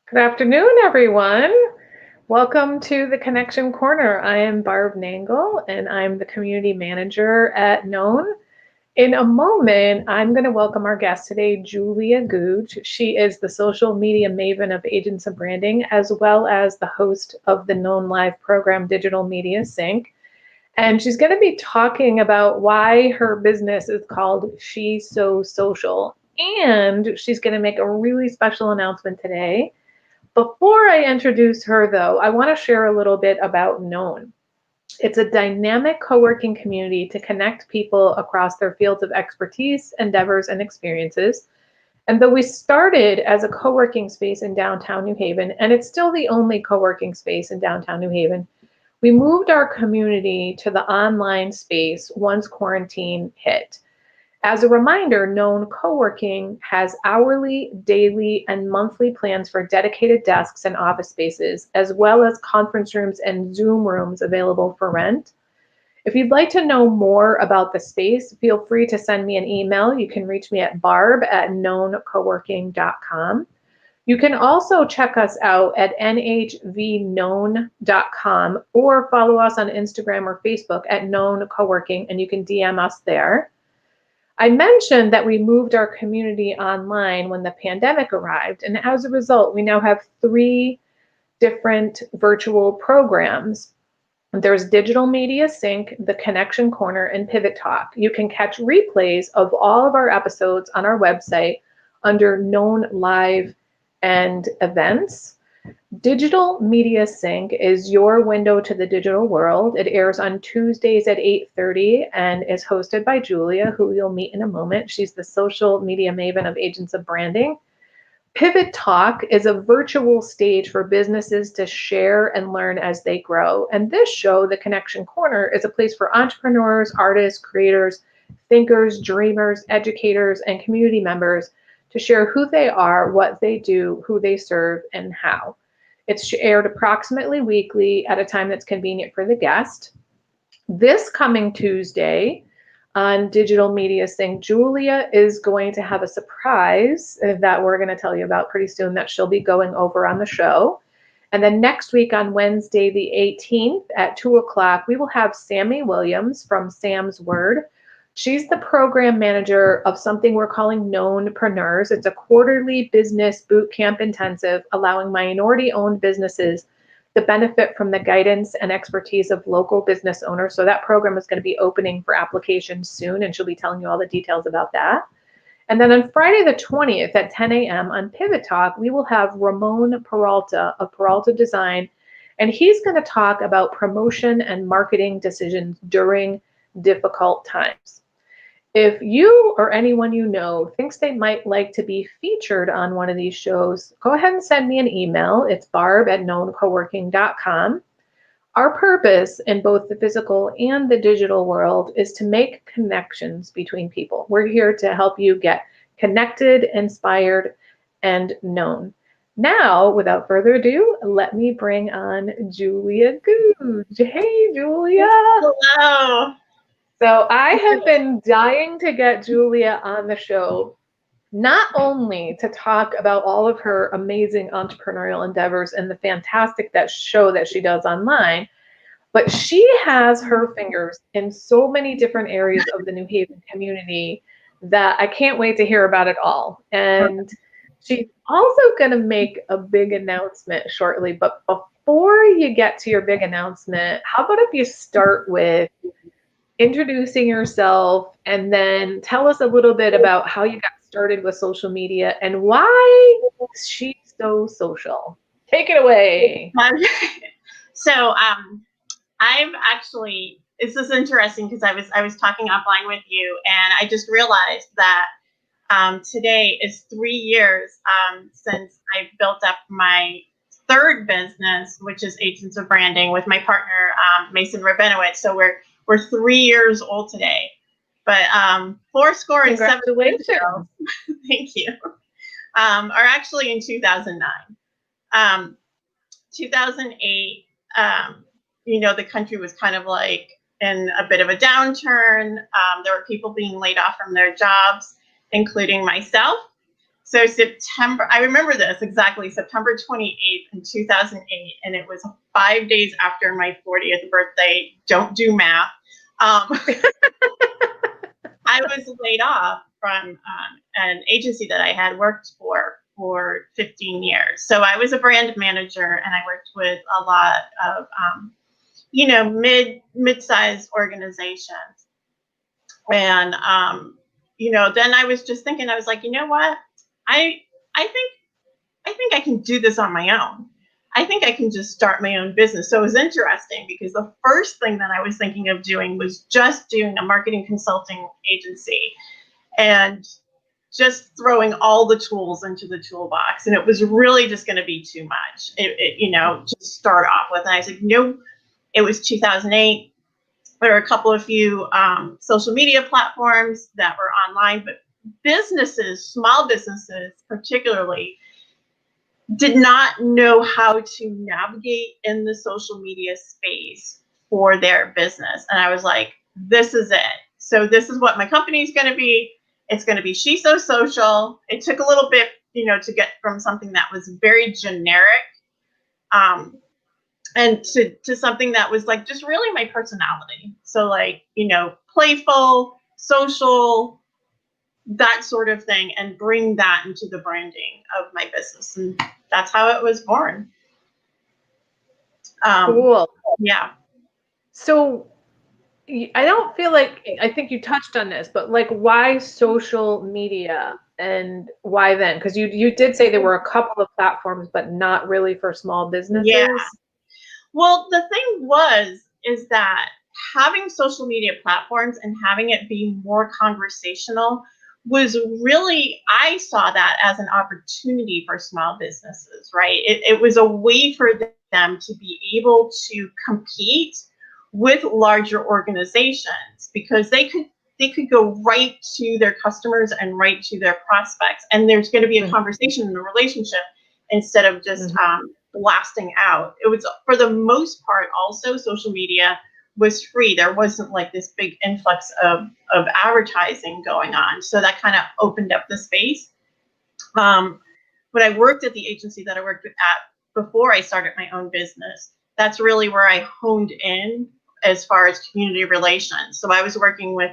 Good afternoon, everyone. Welcome to the Connection Corner. I am Barb Nangle, and I'm the community manager at Known. In a moment, I'm going to welcome our guest today, Julia Googe. She is the social media maven of Agents of Branding, as well as the host of the Known Live program, Digital Media Sync. And she's going to be talking about why her business is called She's So Social. And she's going to make a really special announcement today. Before I introduce her, though, I want to share a little bit about Known. It's a dynamic co working community to connect people across their fields of expertise, endeavors, and experiences. And though we started as a co working space in downtown New Haven, and it's still the only co working space in downtown New Haven, we moved our community to the online space once quarantine hit. As a reminder, Known Coworking has hourly, daily, and monthly plans for dedicated desks and office spaces, as well as conference rooms and Zoom rooms available for rent. If you'd like to know more about the space, feel free to send me an email. You can reach me at barb@knowncoworking.com. You can also check us out at nhvknown.com or follow us on Instagram or Facebook at Known Coworking, and you can DM us there. I mentioned that we moved our community online when the pandemic arrived, and as a result, we now have three different virtual programs. There's Digital Media Sync, The Connection Corner, and Pivot Talk. You can catch replays of all of our episodes on our website under Known Live and Events. Digital Media Sync is your window to the digital world. It airs on Tuesdays at 8:30 and is hosted by Julia, who you'll meet in a moment. She's the social media maven of Agents of Branding. Pivot Talk is a virtual stage for businesses to share and learn as they grow. And this show, The Connection Corner, is a place for entrepreneurs, artists, creators, thinkers, dreamers, educators, and community members to share who they are, what they do, who they serve, and how. It's aired approximately weekly at a time that's convenient for the guest. This coming Tuesday on Digital Media Sync, Julia is going to have a surprise that we're going to tell you about pretty soon that she'll be going over on the show. And then next week on Wednesday, the 18th at 2 o'clock, we will have Sammy Williams from Sam's Word. She's the program manager of something we're calling Knownpreneurs. It's a quarterly business boot camp intensive allowing minority-owned businesses to benefit from the guidance and expertise of local business owners. So that program is going to be opening for applications soon, and she'll be telling you all the details about that. And then on Friday the 20th at 10 a.m. on Pivot Talk, we will have Ramon Peralta of Peralta Design, and he's going to talk about promotion and marketing decisions during difficult times. If you or anyone you know thinks they might like to be featured on one of these shows, go ahead and send me an email. It's barb@knowncoworking.com. Our purpose in both the physical and the digital world is to make connections between people. We're here to help you get connected, inspired, and known. Now, without further ado, let me bring on Julia Googe. Hey, Julia. Hello. So I have been dying to get Julia on the show, not only to talk about all of her amazing entrepreneurial endeavors and the fantastic show that she does online, but she has her fingers in so many different areas of the New Haven community that I can't wait to hear about it all. And she's also going to make a big announcement shortly. But before you get to your big announcement, how about if you start with introducing yourself and then tell us a little bit about how you got started with social media and why she's so social. Take it away. So I've actually, this is interesting because I was talking offline with you, and I just realized that today is 3 years since I built up my third business, which is Agents of Branding, with my partner Mason Rabinowitz. So we're 3 years old today, but 7 years ago, thank you, are actually in 2009. 2008, the country was kind of like in a bit of a downturn. There were people being laid off from their jobs, including myself. So September, I remember this exactly, September 28th in 2008, and it was 5 days after my 40th birthday. Don't do math. I was laid off from an agency that I had worked for 15 years. So I was a brand manager, and I worked with a lot of mid-sized organizations. And then I was just thinking, I was like, you know what? I think I can do this on my own. I think I can just start my own business. So it was interesting because the first thing that I was thinking of doing was just doing a marketing consulting agency and just throwing all the tools into the toolbox. And it was really just going to be too much, to start off with. And I said, no, it was 2008. There were a couple of few social media platforms that were online, but businesses, small businesses particularly, did not know how to navigate in the social media space for their business. And I was like, this is it. So this is what my company is going to be. It's going to be She So Social. It took a little bit, to get from something that was very generic and to something that was like just really my personality. So like, playful, social, that sort of thing, and bring that into the branding of my business. And that's how it was born. Cool. Yeah. So I don't feel like, I think you touched on this, but like, why social media and why then? Because you did say there were a couple of platforms, but not really for small businesses. Yeah. Well, the thing is that having social media platforms and having it be more conversational was really, I saw that as an opportunity for small businesses, right? It was a way for them to be able to compete with larger organizations because they could go right to their customers and right to their prospects. And there's going to be a conversation in a relationship instead of just blasting out. It was, for the most part, also social media was free. There wasn't like this big influx of advertising going on. So that kind of opened up the space. When I worked at the agency that I worked at before I started my own business, that's really where I honed in as far as community relations. So I was working with,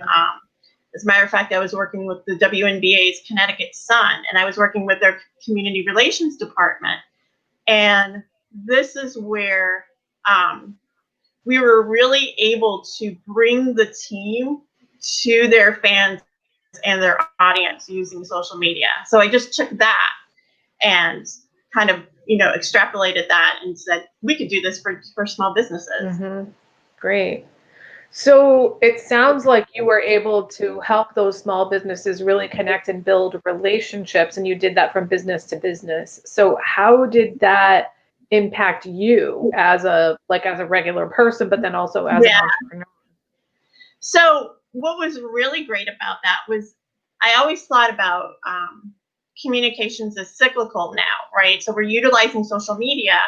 as a matter of fact, I was working with the WNBA's Connecticut Sun, and I was working with their community relations department. And this is where we were really able to bring the team to their fans and their audience using social media. So I just took that and kind of, extrapolated that and said, we could do this for small businesses. Great. So it sounds like you were able to help those small businesses really connect and build relationships, and you did that from business to business. So how did that impact you as a regular person, but then also as an entrepreneur? So what was really great about that was I always thought about communications as cyclical now, right? So we're utilizing social media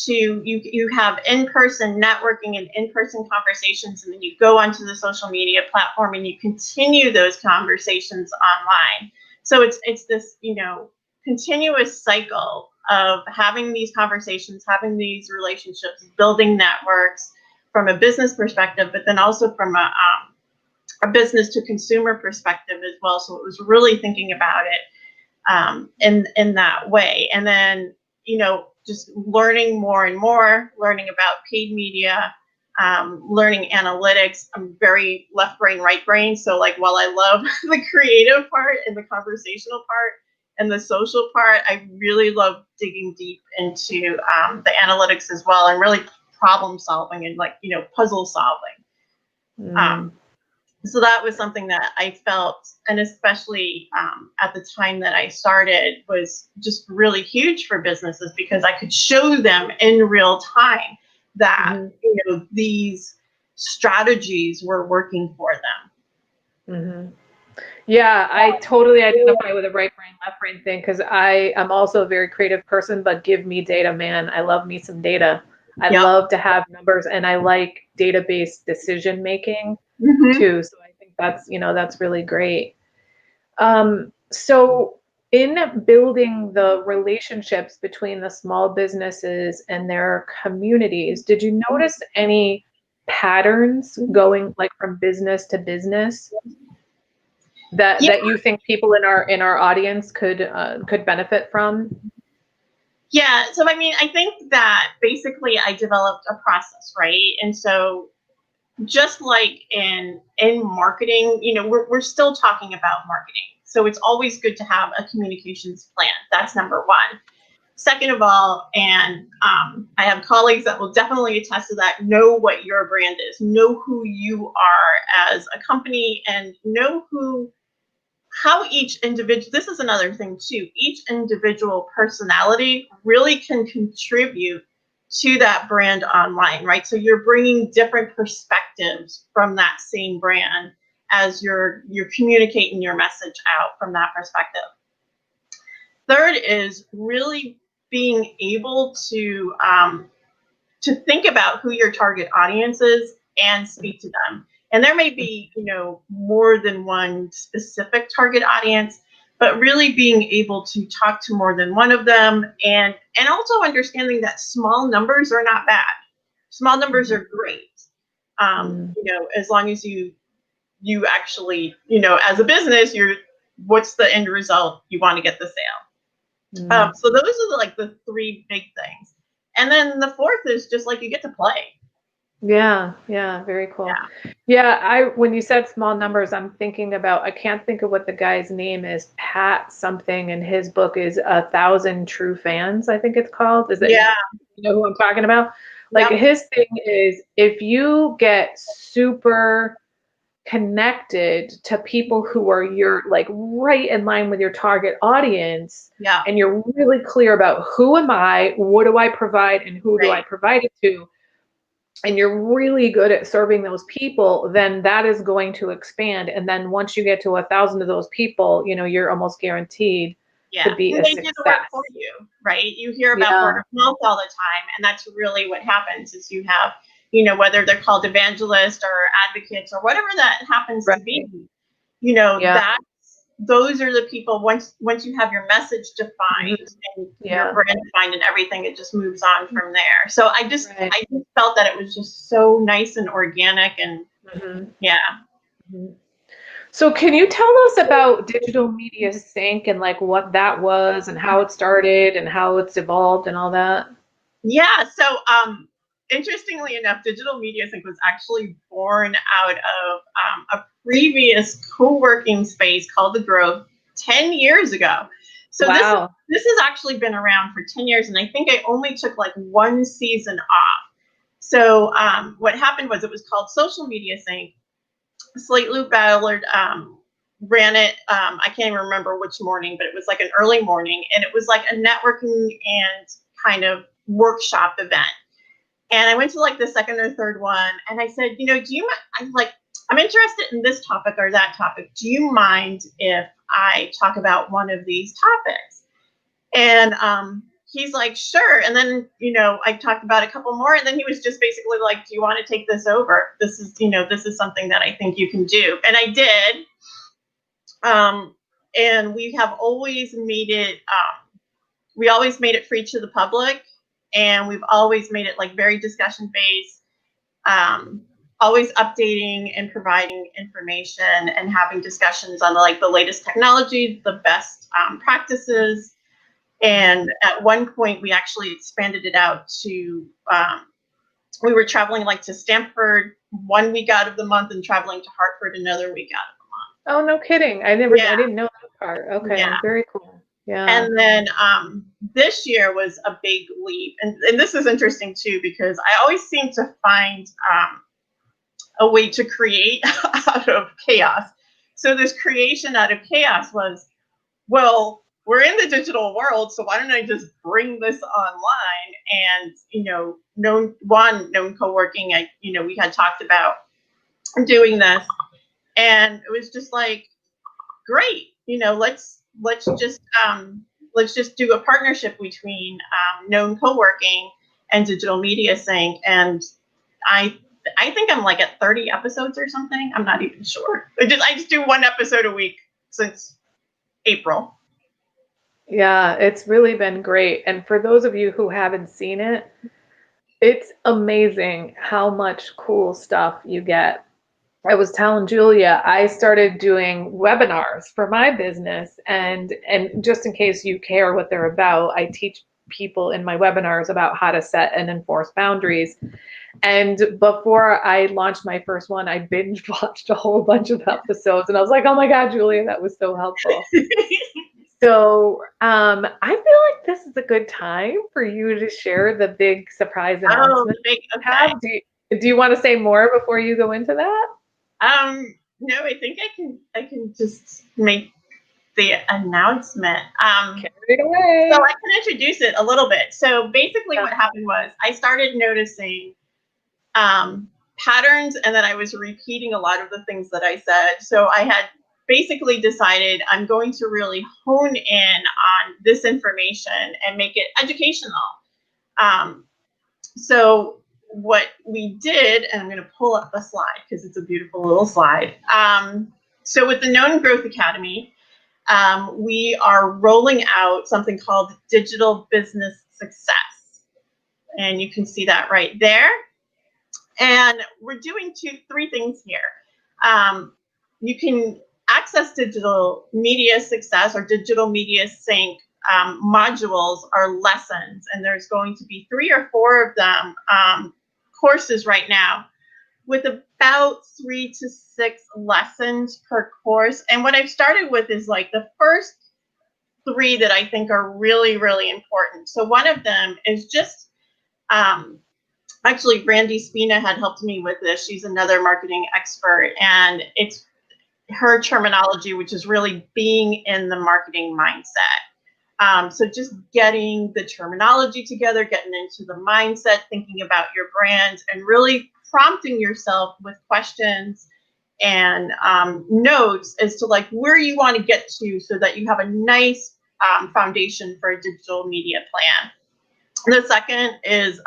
to, you have in-person networking and in-person conversations, and then you go onto the social media platform and you continue those conversations online. So it's this, continuous cycle of having these conversations, having these relationships, building networks from a business perspective, but then also from a business to consumer perspective as well. So it was really thinking about it in that way. And then, just learning more and more, learning about paid media, learning analytics. I'm very left brain, right brain. So like, while I love the creative part and the conversational part and the social part, I really love digging deep into the analytics as well, and really problem solving and puzzle solving. So that was something that I felt, and especially at the time that I started, was just really huge for businesses because I could show them in real time that these strategies were working for them. Yeah, I totally identify with the right brain, left brain thing because I am also a very creative person, but give me data, man. I love me some data. I love to have numbers, and I like database decision making too. So I think that's really great. So in building the relationships between the small businesses and their communities, did you notice any patterns going like from business to business that Yeah. that you think people in our audience could benefit from? Yeah. So, I mean, I think that basically I developed a process, right? And so just like in marketing, we're still talking about marketing. So it's always good to have a communications plan. That's number one. Second of all, and I have colleagues that will definitely attest to that, know what your brand is, know who you are as a company, and know how each individual, this is another thing too, each individual personality really can contribute to that brand online, right? So you're bringing different perspectives from that same brand as you're communicating your message out from that perspective. Third is really being able to think about who your target audience is and speak to them. And there may be, more than one specific target audience, but really being able to talk to more than one of them, and also understanding that small numbers are not bad. Small numbers are great. As long as you actually, as a business, what's the end result? You want to get the sale. So those are like the three big things. And then the fourth is just like you get to play. Yeah, very cool. Yeah, when you said small numbers, I'm thinking about, I can't think of what the guy's name is, Pat something, and his book is 1,000 True Fans, I think it's called. Is it? Yeah. You know who I'm talking about? Like his thing is, if you get super connected to people who are your like right in line with your target audience, and you're really clear about who am I, what do I provide, and who do I provide it to, and you're really good at serving those people, then that is going to expand. And then once you get to 1,000 of those people, you're almost guaranteed to be a they do the work success. for you, right? You hear about word of mouth all the time, and that's really what happens is you have, whether they're called evangelists or advocates or whatever that happens to be, those are the people, once you have your message defined and your brand defined and everything, it just moves on from there. So I just felt that it was just so nice and organic, and So can you tell us about Digital Media Sync and like what that was and how it started and how it's evolved and all that? Yeah. So interestingly enough, Digital Media Sync was actually born out of a previous co-working space called The Grove 10 years ago. So this has actually been around for 10 years, and I think I only took like one season off. So what happened was it was called Social Media Sync. Slate Luke Ballard ran it. I can't even remember which morning, but it was like an early morning, and it was like a networking and kind of workshop event. And I went to like the second or third one, and I said, do you mind? I'm interested in this topic or that topic. Do you mind if I talk about one of these topics? And he's like, sure. And then, I talked about a couple more, and then he was just basically like, do you want to take this over? This is something that I think you can do. And I did. And we have always made it, free to the public. And we've always made it like very discussion based, always updating and providing information and having discussions on the latest technology, the best practices. And at one point, we actually expanded it out to, we were traveling to Stamford 1 week out of the month and traveling to Hartford another week out of the Oh, month. no kidding. I didn't know that part. Okay, very cool. Yeah. And then this year was a big leap. And this is interesting too, because I always seem to find a way to create out of chaos. So this creation out of chaos was, well, we're in the digital world, so why don't I just bring this online? And, known co-working, we had talked about doing this. And it was just like, great, let's just do a partnership between Known Co-working and Digital Media Sync. And I think I'm at 30 episodes or something. I'm not even sure. I just do one episode a week since April. Yeah, it's really been great. And for those of you who haven't seen it, it's amazing how much cool stuff you get. I was telling Julia, I started doing webinars for my business, and just in case you care what they're about, I teach people in my webinars about how to set and enforce boundaries. And before I launched my first one, I binge watched a whole bunch of episodes, and I was like, "Oh my God, Julia, that was so helpful." So I feel like this is a good time for you to share the big surprise Oh, announcement the big you okay. have. Do you want to say more before you go into that? No, I think I can just make the announcement. Carry it So away. I can introduce it a little bit. So basically, Yeah. what happened was I started noticing patterns, and then I was repeating a lot of the things that I said. So I had basically decided I'm going to really hone in on this information and make it educational. Um, so what we did, and I'm going to pull up the slide because it's a beautiful little slide. So with the Known Growth Academy, we are rolling out something called Digital Business Success. And you can see that right there. And we're doing three things here. You can access digital media success or digital media sync modules or lessons, and there's going to be 3 or 4 of them courses right now with about 3 to 6 lessons per course. And what I've started with is like the first 3 that I think are really, really important. So one of them is just um, actually Brandy Spina had helped me with this. She's another marketing expert, and it's her terminology, which is really being in the marketing mindset. So just getting the terminology together, getting into the mindset, thinking about your brand, and really prompting yourself with questions and notes as to like where you want to get to, so that you have a nice foundation for a digital media plan. The second is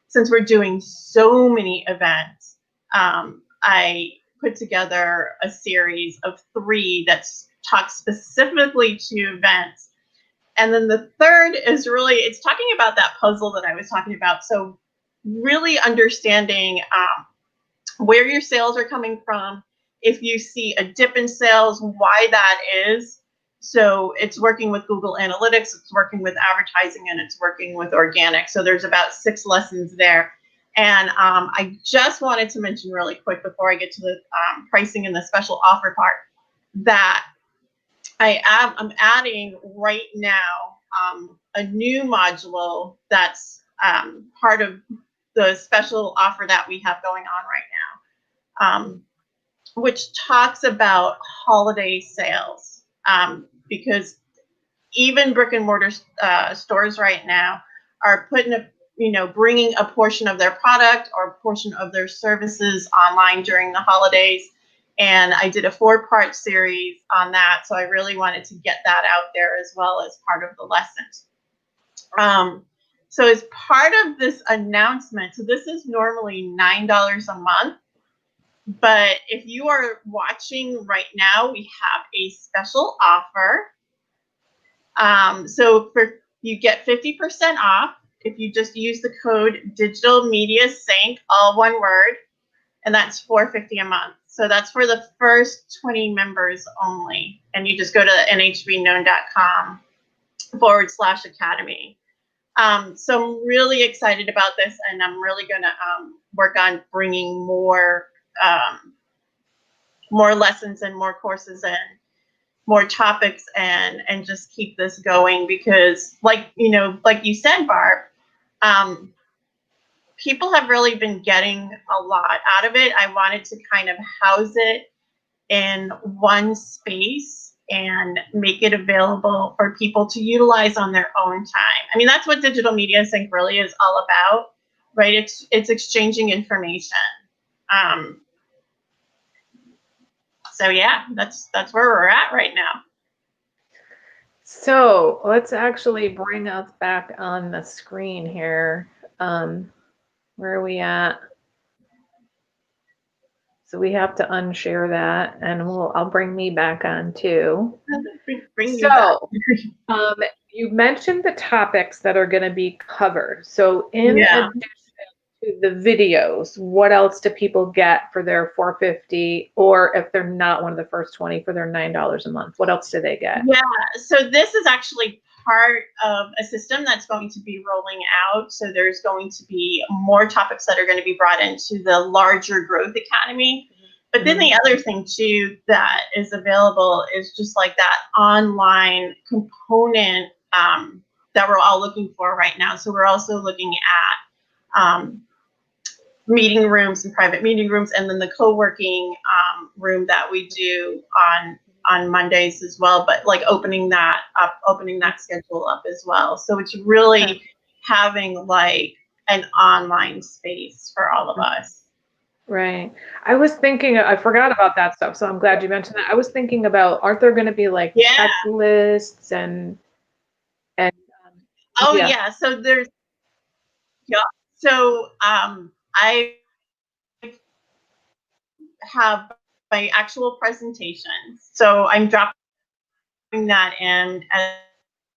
since we're doing so many events, I put together a series of 3 that talk specifically to events. And then the third is really, it's talking about that puzzle that I was talking about. So really understanding where your sales are coming from, if you see a dip in sales, why that is. So it's working with Google Analytics, it's working with advertising, and it's working with organic. So there's about 6 lessons there. And I just wanted to mention really quick before I get to the pricing and the special offer part that I'm adding right now a new module that's part of the special offer that we have going on right now, which talks about holiday sales, because even brick and mortar stores right now are bringing a portion of their product or a portion of their services online during the holidays. And I did a 4-part series on that, so I really wanted to get that out there as well as part of the lessons. So as part of this announcement, so this is normally $9 a month, but if you are watching right now, we have a special offer. You get 50% off if you just use the code Digital Media Sync, all one word, and that's $4.50 a month. So that's for the first 20 members only. And you just go to nhbknown.com/academy. So I'm really excited about this, and I'm really going to work on bringing more lessons and more courses and more topics, and just keep this going, because like you said, Barb, people have really been getting a lot out of it. I wanted to kind of house it in one space and make it available for people to utilize on their own time. I mean, that's what Digital Media Sync really is all about, right? It's exchanging information. So yeah, that's where we're at right now. So let's actually bring us back on the screen here. Where are we at? So we have to unshare that, and I'll bring me back on too. Bring you back. So, you mentioned the topics that are going to be covered. So in Yeah. addition to the videos, what else do people get for their $450, or if they're not one of the first 20 for their $9 a month? What else do they get? Yeah. So this is actually part of a system that's going to be rolling out. So there's going to be more topics that are going to be brought into the larger Growth Academy. But then the other thing too that is available is just like that online component that we're all looking for right now. So we're also looking at meeting rooms and private meeting rooms, and then the co-working room that we do on Mondays as well, but like opening that schedule up as well. So it's really having like an online space for all of us. Right. I was thinking, I forgot about that stuff, so I'm glad you mentioned that. I was thinking about, aren't there going to be like Yeah. checklists and Oh yeah. yeah. So there's So I have my actual presentations. So I'm dropping that in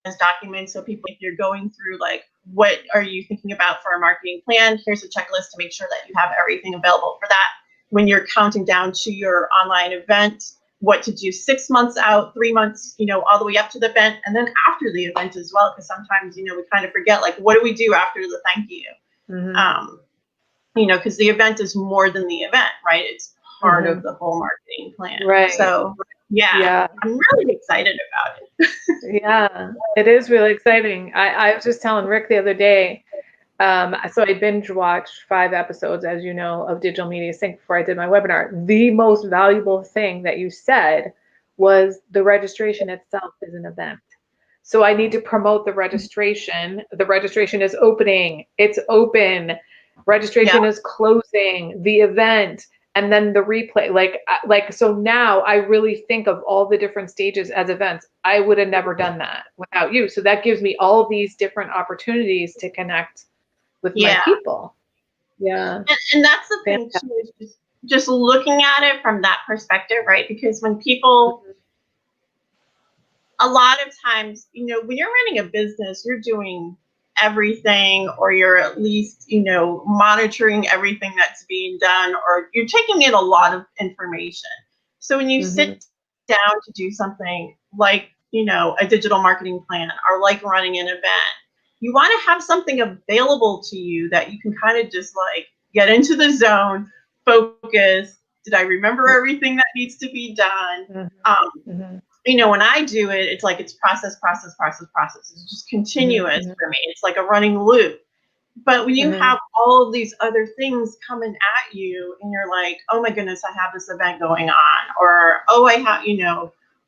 as documents. So people, if you're going through like, what are you thinking about for a marketing plan? Here's a checklist to make sure that you have everything available for that. When you're counting down to your online event, what to do 6 months out, 3 months, all the way up to the event, and then after the event as well. Because sometimes, we kind of forget, like, what do we do after the thank you? Because the event is more than the event, right? It's part of the whole marketing plan. Right. So yeah, I'm really excited about it. Yeah, it is really exciting. I was just telling Rick the other day, so I binge watched 5 episodes, as you know, of Digital Media Sync before I did my webinar. The most valuable thing that you said was the registration itself is an event. So I need to promote the registration. The registration is opening. It's open. Registration is closing. The event. And then the replay, so now I really think of all the different stages as events. I would have never done that without you. So that gives me all these different opportunities to connect with my people. Yeah. And that's the thing too, is just looking at it from that perspective, right? Because when people, a lot of times, when you're running a business, you're doing everything, or you're at least, monitoring everything that's being done, or you're taking in a lot of information. So when you sit down to do something like, a digital marketing plan, or like running an event, you want to have something available to you that you can kind of just like get into the zone, focus. Did I remember everything that needs to be done? When I do it, it's like it's process. It's just continuous for me. It's like a running loop. But when you have all of these other things coming at you, and you're like, oh my goodness, I have this event going on, or oh, I have,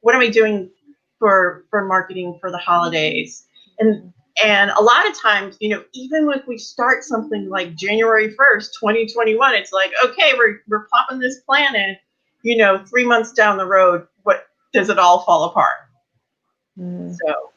what am I doing for marketing for the holidays? And a lot of times, even if we start something like January 1st, 2021, it's like, okay, we're popping this plan in, 3 months down the road, what does it all fall apart? So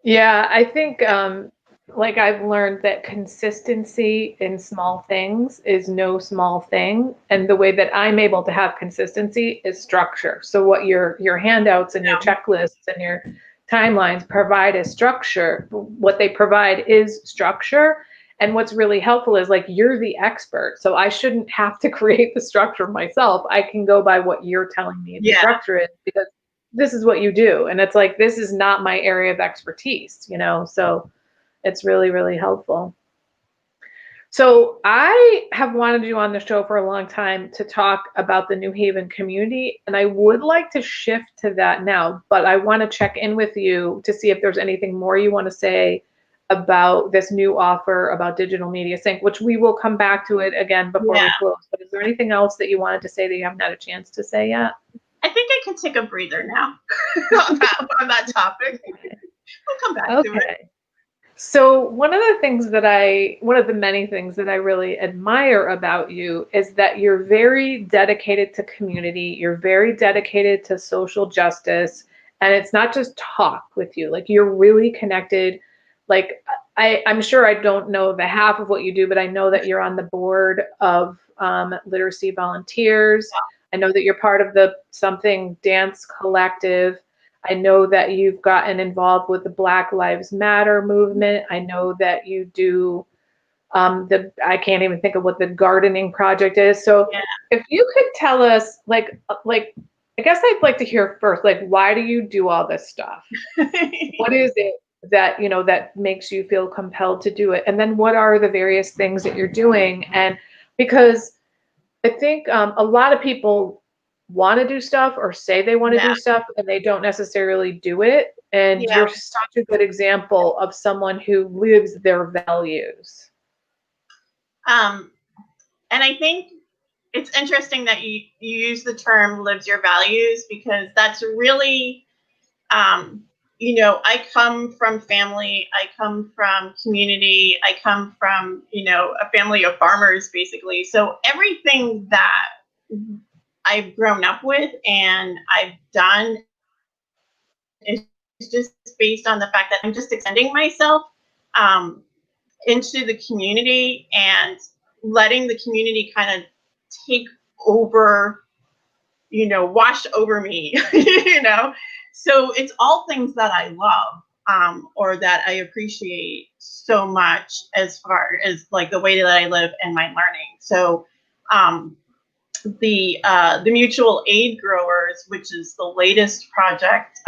yeah, I think I've learned that consistency in small things is no small thing, and the way that I'm able to have consistency is structure. So what your handouts and your checklists and your timelines provide is structure. What they provide is structure. And what's really helpful is like, you're the expert. So I shouldn't have to create the structure myself. I can go by what you're telling me the structure is, because this is what you do. And it's like, this is not my area of expertise, so it's really, really helpful. So I have wanted you on the show for a long time to talk about the New Haven community, and I would like to shift to that now, but I want to check in with you to see if there's anything more you want to say about this new offer about Digital Media Sync, which we will come back to it again before we close. But is there anything else that you wanted to say that you haven't had a chance to say yet? I think I can take a breather now on that topic. We'll come back to it. So one of the many things that I really admire about you is that you're very dedicated to community. You're very dedicated to social justice. And it's not just talk with you, like you're really connected. Like I'm sure I don't know the half of what you do, but I know that you're on the board of Literacy Volunteers. I know that you're part of the Something Dance Collective. I know that you've gotten involved with the Black Lives Matter movement. I know that you do I can't even think of what the gardening project is. So Yeah. if you could tell us, like, I guess I'd like to hear first, like, why do you do all this stuff? What is it that, you know, that makes you feel compelled to do it? And then what are the various things that you're doing? And because I think a lot of people want to do stuff or say they want to Yeah. do stuff and they don't necessarily do it. And Yeah. you're such a good example of someone who lives their values. And I think it's interesting that you use the term lives your values, because that's really, you know, I come from family, I come from community, I come from, you know, a family of farmers, basically. So everything that I've grown up with and I've done is just based on the fact that I'm just extending myself um, into the community and letting the community kind of take over, you know, wash over me, you know. So it's all things that I love, or that I appreciate so much, as far as like the way that I live and my learning. So um, the mutual aid growers, which is the latest project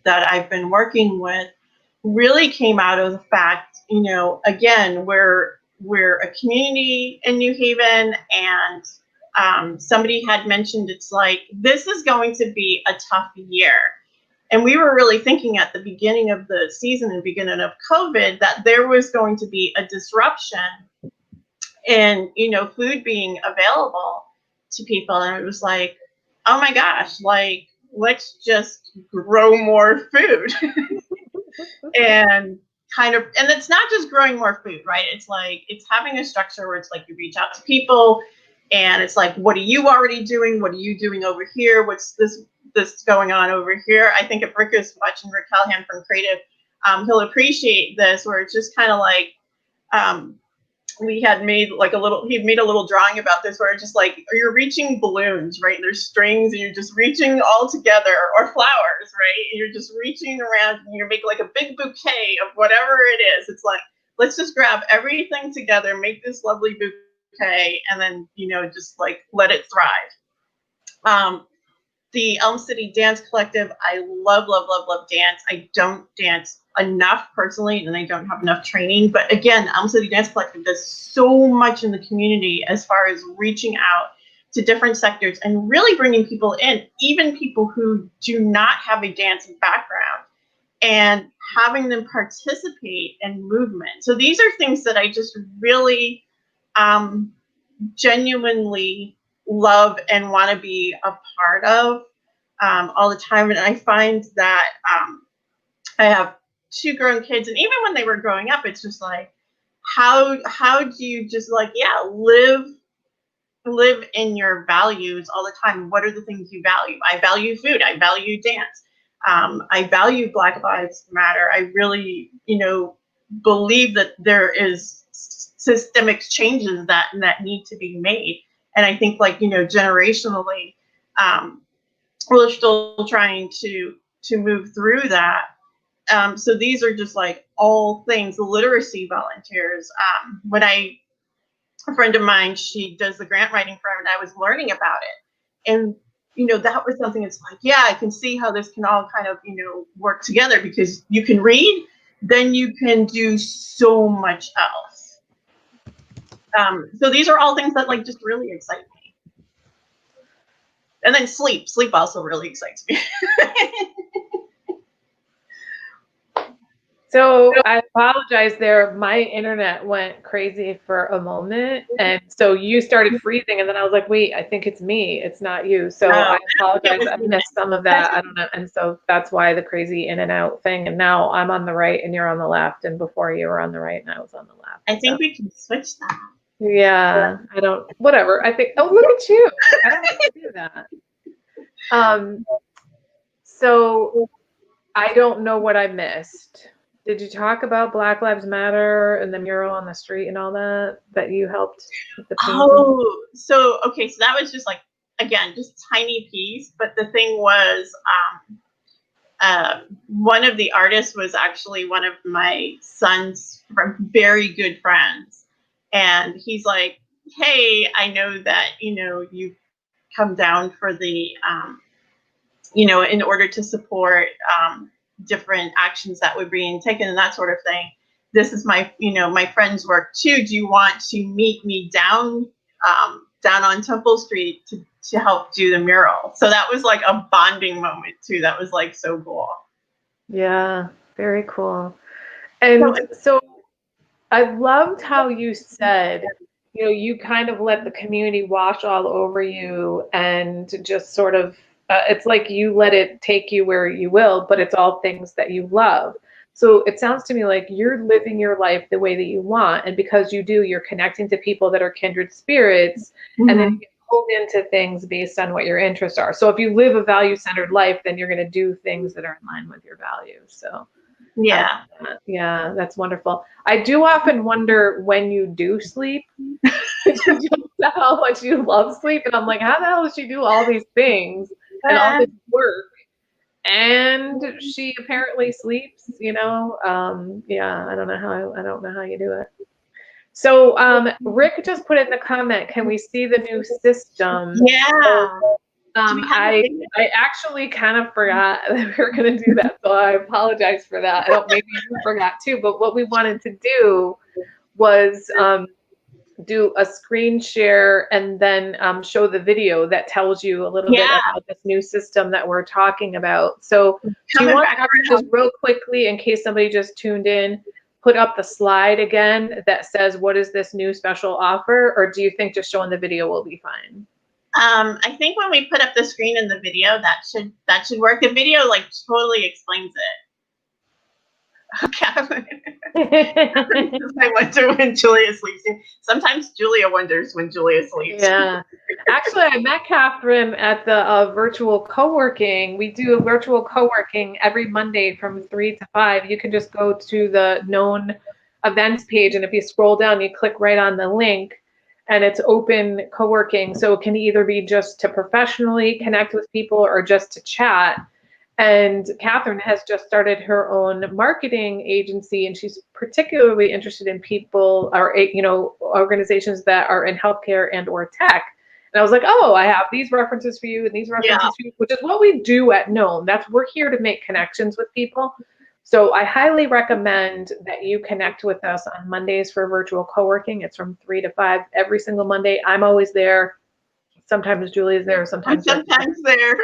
that I've been working with, really came out of the fact, you know, again, we're a community in New Haven, and somebody had mentioned, it's like, this is going to be a tough year. And we were really thinking at the beginning of the season and beginning of COVID that there was going to be a disruption in, you know, food being available to people. And it was like, oh my gosh, like, let's just grow more food. And kind of, and it's not just growing more food, right? It's like, it's having a structure where it's like you reach out to people and it's like, what are you already doing? What are you doing over here? What's this going on over here? I think if Rick is watching, Rick Callahan from Creative, he'll appreciate this, where it's just kind of like, we had made like he'd made a little drawing about this, where it's just like, you're reaching balloons, right? And there's strings and you're just reaching all together, or flowers, right? And you're just reaching around and you make like a big bouquet of whatever it is. It's like, let's just grab everything together, make this lovely bouquet, and then, you know, just like let it thrive. The Elm City Dance Collective, I love, love, love, love dance. I don't dance enough personally, and I don't have enough training. But again, Elm City Dance Collective does so much in the community as far as reaching out to different sectors and really bringing people in, even people who do not have a dance background, and having them participate in movement. So these are things that I just really genuinely love and want to be a part of all the time. And I find that I have 2 grown kids, and even when they were growing up, it's just like, how do you just like, yeah, live in your values all the time? What are the things you value? I value food. I value dance. I value Black Lives Matter. I really, you know, believe that there is systemic changes that need to be made. And I think, like, you know, generationally, we're still trying to move through that. So these are just like all things. The literacy volunteers. A friend of mine, she does the grant writing for him, and I was learning about it. And, you know, that was something that's like, yeah, I can see how this can all kind of, you know, work together, because you can read, then you can do so much else. So these are all things that like just really excite me. And then sleep also really excites me. So I apologize there. My internet went crazy for a moment. And so you started freezing, and then I was like, wait, I think it's me. It's not you. So I apologize. I missed some of that. I don't know. And so that's why the crazy in and out thing. And now I'm on the right and you're on the left. And before you were on the right and I was on the left. I think we can switch that. Yeah. I don't, whatever. I think, oh, look at you. I don't have to do that. So I don't know what I missed. Did you talk about Black Lives Matter and the mural on the street and all that you helped with the painting? Oh, so okay, so that was just like, again, just tiny piece. But the thing was, one of the artists was actually one of my son's very good friends, and he's like, "Hey, I know that you come down for the in order to support different actions that were being taken and that sort of thing. This is my friend's work too. Do you want to meet me down on Temple Street to help do the mural?" So that was like a bonding moment too. That was like so cool. Yeah, very cool. And so I loved how you said, you kind of let the community wash all over you and just sort of, it's like you let it take you where you will, but it's all things that you love. So it sounds to me like you're living your life the way that you want. And because you do, you're connecting to people that are kindred spirits, and then you get pulled into things based on what your interests are. So if you live a value-centered life, then you're going to do things that are in line with your values. So Yeah. yeah, that's wonderful. I do often wonder when you do sleep, just how much you love sleep. And I'm like, how the hell does she do all these things and all this work? And she apparently sleeps, yeah, I don't know how you do it. So Rick just put in the comment, can we see the new system? Yeah. I actually kind of forgot that we were going to do that, so I apologize for that. Maybe you forgot too, but what we wanted to do was do a screen share and then show the video that tells you a little bit about this new system that we're talking about. So do you want to just real quickly, in case somebody just tuned in, put up the slide again that says what is this new special offer, or do you think just showing the video will be fine? I think when we put up the screen in the video, that should work. The video like totally explains it. Okay. I wonder when Julia sleeps. Sometimes Julia wonders when Julia sleeps. Yeah. Actually, I met Catherine at the virtual co-working. We do a virtual co-working every Monday from 3 to 5. You can just go to the known events page, and if you scroll down, you click right on the link, and it's open co-working. So it can either be just to professionally connect with people or just to chat. And Catherine has just started her own marketing agency, and she's particularly interested in people or organizations that are in healthcare and or tech. And I was like, oh, I have these references for you and these references for you, which is what we do at Known. We're here to make connections with people. So I highly recommend that you connect with us on Mondays for virtual co-working. It's from 3 to 5 every single Monday. I'm always there. Sometimes Julia's there. Sometimes there.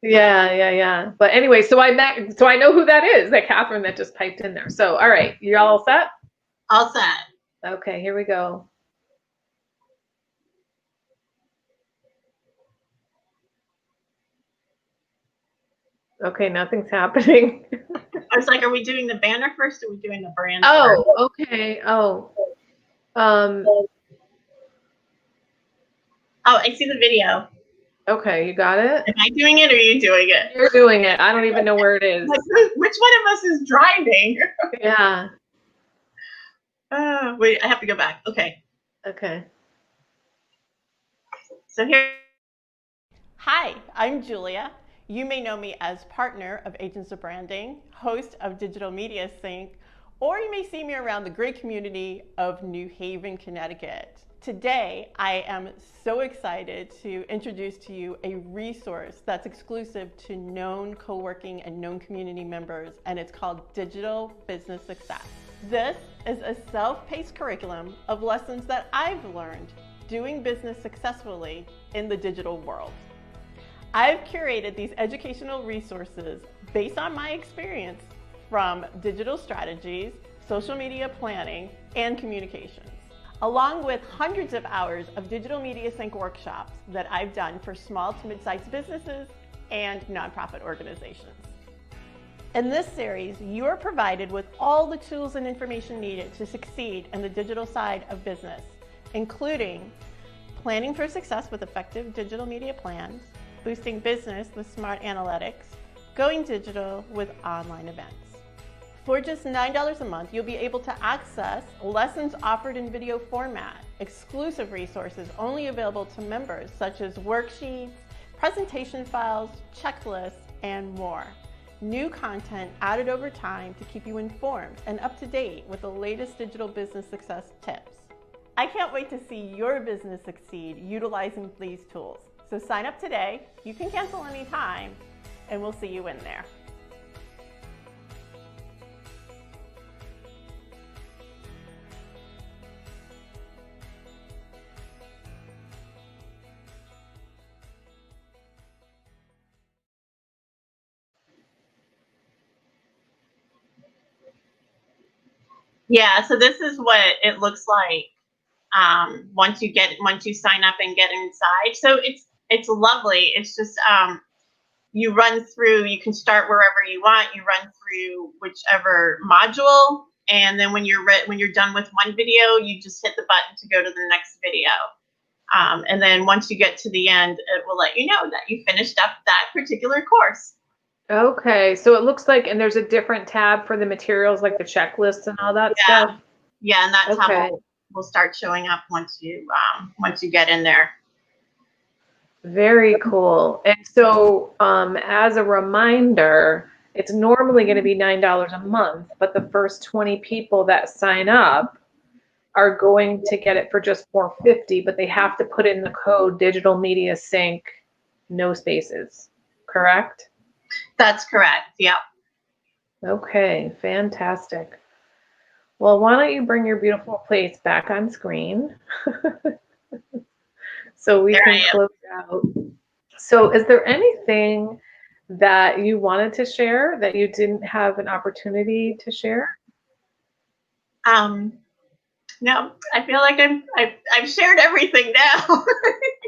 Yeah. But anyway, so I know who that is, that Catherine that just typed in there. So, all right, you all set? All set. Okay, here we go. Okay, nothing's happening. I was like, are we doing the banner first, or are we doing the brand first? Oh, okay. Oh, I see the video. Okay, you got it? Am I doing it or are you doing it? You're doing it. I don't even know where it is. Which one of us is driving? Yeah. Wait, I have to go back. Okay. Okay. So here. Hi, I'm Julia. You may know me as partner of Agents of Branding, host of Digital Media Sync, or you may see me around the great community of New Haven, Connecticut. Today, I am so excited to introduce to you a resource that's exclusive to Known co-working and Known community members, and it's called Digital Business Success. This is a self-paced curriculum of lessons that I've learned doing business successfully in the digital world. I've curated these educational resources based on my experience from digital strategies, social media planning, and communications, along with hundreds of hours of Digital Media Sync workshops that I've done for small to mid-sized businesses and nonprofit organizations. In this series, you are provided with all the tools and information needed to succeed in the digital side of business, including planning for success with effective digital media plans, boosting business with smart analytics, going digital with online events, For just $9 a month, you'll be able to access lessons offered in video format, exclusive resources only available to members, such as worksheets, presentation files, checklists, and more. New content added over time to keep you informed and up to date with the latest digital business success tips. I can't wait to see your business succeed utilizing these tools. So sign up today, you can cancel anytime, and we'll see you in there. Yeah, so this is what it looks like once you sign up and get inside. So it's lovely. It's just you run through. You can start wherever you want. You run through whichever module, and then when you're done with one video, you just hit the button to go to the next video. And then once you get to the end, it will let you know that you finished up that particular course. Okay, so it looks like, and there's a different tab for the materials, like the checklists and all that stuff. Yeah, and that Okay. tab will start showing up once you get in there. Very cool. And so, as a reminder, it's normally going to be $9 a month, but the first 20 people that sign up are going to get it for just $4.50, but they have to put in the code Digital Media Sync, no spaces. Correct? That's correct. Yeah. Okay, fantastic. Well, why don't you bring your beautiful plates back on screen so we can close out. So is there anything that you wanted to share that you didn't have an opportunity to share? No, I feel like I've shared everything now.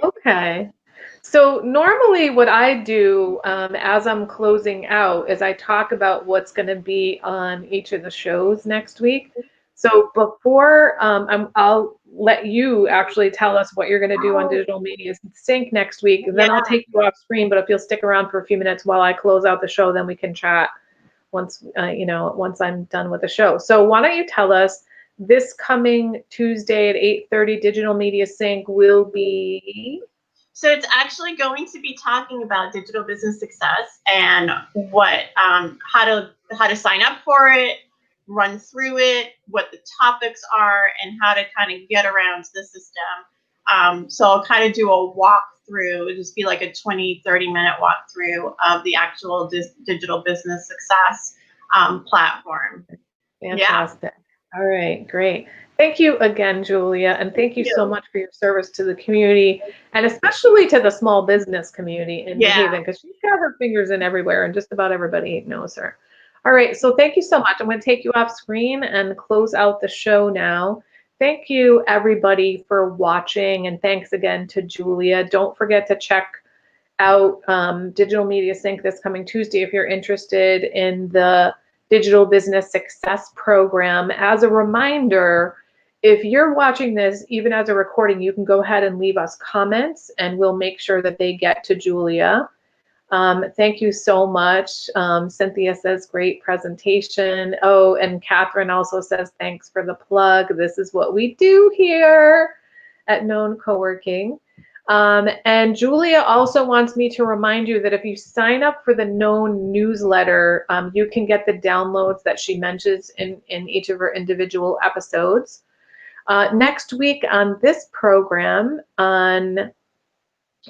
Okay. So normally what I do as I'm closing out is I talk about what's going to be on each of the shows next week. So before I'll let you actually tell us what you're going to do on Digital Media Sync next week. Then I'll take you off screen, but if you'll stick around for a few minutes while I close out the show, then we can chat once once I'm done with the show. So why don't you tell us, this coming Tuesday at 8:30, Digital Media Sync will be... So it's actually going to be talking about digital business success and what how to sign up for it, run through it, what the topics are, and how to kind of get around the system. So I'll kind of do a walkthrough. It'll just be like a 20-30-minute walkthrough of the actual digital business success platform. Fantastic. Yeah. All right, great. Thank you again, Julia, and thank you so much for your service to the community, and especially to the small business community in New Haven, because she's got her fingers in everywhere, and just about everybody knows her. All right, so thank you so much. I'm going to take you off screen and close out the show now. Thank you, everybody, for watching, and thanks again to Julia. Don't forget to check out Digital Media Sync this coming Tuesday if you're interested in the Digital Business Success Program. As a reminder, if you're watching this, even as a recording, you can go ahead and leave us comments and we'll make sure that they get to Julia. Thank you so much. Cynthia says, great presentation. Oh, and Catherine also says, thanks for the plug. This is what we do here at Known Coworking. And Julia also wants me to remind you that if you sign up for the Known newsletter, you can get the downloads that she mentions in each of her individual episodes. Next week on this program, on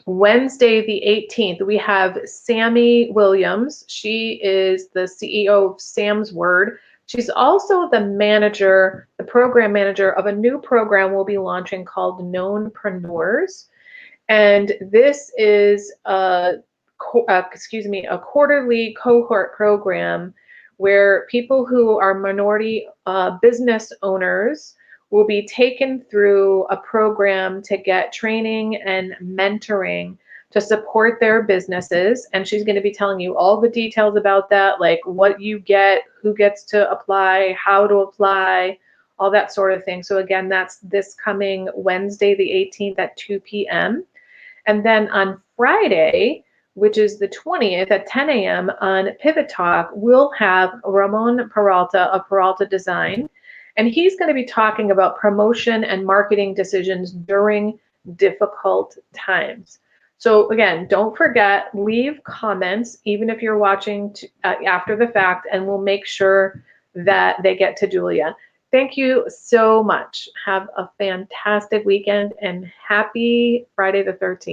Wednesday the 18th, we have Sammy Williams. She is the CEO of Sam's Word. She's also the manager, the program manager of a new program we'll be launching called Knownpreneurs. And this is a quarterly cohort program where people who are minority business owners will be taken through a program to get training and mentoring to support their businesses. And she's going to be telling you all the details about that, like what you get, who gets to apply, how to apply, all that sort of thing. So again, that's this coming Wednesday, the 18th at 2 p.m. And then on Friday, which is the 20th at 10 a.m. on Pivot Talk, we'll have Ramon Peralta of Peralta Design, and he's going to be talking about promotion and marketing decisions during difficult times. So again, don't forget, leave comments, even if you're watching after the fact, and we'll make sure that they get to Julia. Thank you so much. Have a fantastic weekend and happy Friday the 13th.